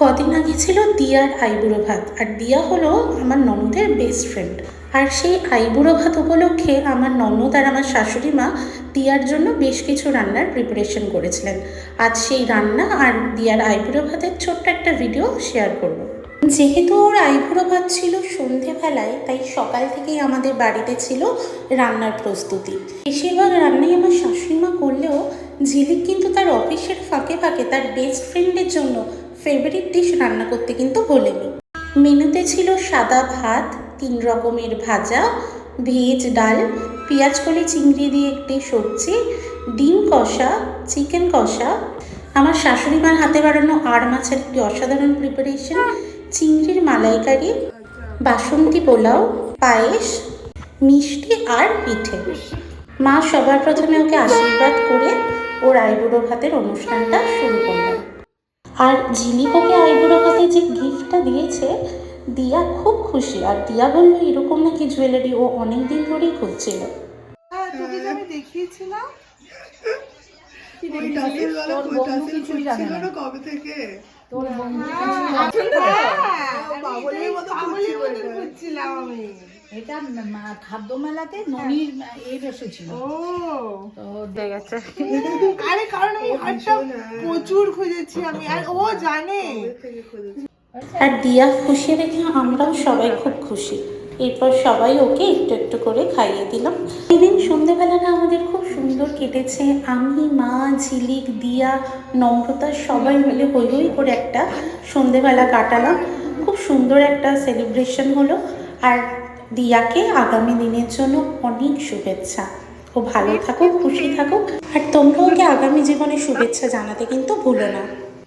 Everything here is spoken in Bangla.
কদিন আগে ছিল দিয়ার আইবুড়ো ভাত, আর দিয়া হলো আমার ননদের বেস্ট ফ্রেন্ড। আর সেই আইবুড়ো ভাত উপলক্ষে আমার ননদ আর আমার শাশুড়ি মা দিয়ার জন্য বেশ কিছু রান্নার প্রিপারেশন করেছিলেন। আজ সেই রান্না আর দিয়ার আইবুড়ো ভাতের ছোট্ট একটা ভিডিও শেয়ার করব। যেহেতু ওর আইবুড়ো ভাত ছিল সন্ধেবেলায়, তাই সকাল থেকেই আমাদের বাড়িতে ছিল রান্নার প্রস্তুতি। বেশিরভাগ রান্নাই আমার শাশুড়ি মা করলেও ঝিলিক কিন্তু তার অফিসের ফাঁকে ফাঁকে তার বেস্ট ফ্রেন্ডের জন্য ফেভারিট ডিশ রান্না করতে কিন্তু ভোলেনি। মেনুতে ছিল সাদা ভাত, 3 রকমের ভাজা, ভেজ ডাল, পেঁয়াজকলি চিংড়ি দিয়ে একটি সবজি, ডিম কষা, চিকেন কষা, আমার শাশুড়ি মার হাতে বানানো আর মাছের একটি অসাধারণ প্রিপারেশন, চিংড়ির মালাইকারি, বাসন্তী পোলাও, পায়েস, মিষ্টি আর পিঠে। মা সবার প্রথমে ওকে আশীর্বাদ করে ওর আইবুড়ো ভাতের অনুষ্ঠানটা শুরু করলেন। আর ঝিলিক ওকে আইবুড়ো ভাতে যে গিফটটা দিয়েছে, দিয়া খুব খুশি। আর দিয়া বলল এরকম নাকি জুয়েলারি ও অনেক দিন ধরেই খুঁজছিল। আমি দেখিয়েছিলাম কবে থেকে তোর এটা খাদ্য মেলাতে ননির বসেছিল। তো দেখেছে আরে কারণ আমি হাতটা প্রচুর খুঁজেছি আমি, আর ও জানে। আর দিয়া খুশি দেখে আমরাও সবাই খুব খুশি। এরপর সবাই ওকে একটু একটু করে খাইয়ে দিলাম। সেদিন সন্ধ্যেবেলাটা আমাদের খুব সুন্দর কেটেছে। আমি, মা, ঝিলিক, দিয়া, নম্রতা সবাই মিলে হই হই করে একটা সন্ধ্যেবেলা কাটালাম। খুব সুন্দর একটা সেলিব্রেশন হলো। আর দিয়াকে আগামী দিনের জন্য অনেক শুভেচ্ছা। ও ভালো থাকুক, খুশি থাকুক। আর তোমরা ওকে আগামী জীবনে শুভেচ্ছা জানাতে কিন্তু ভুলো না।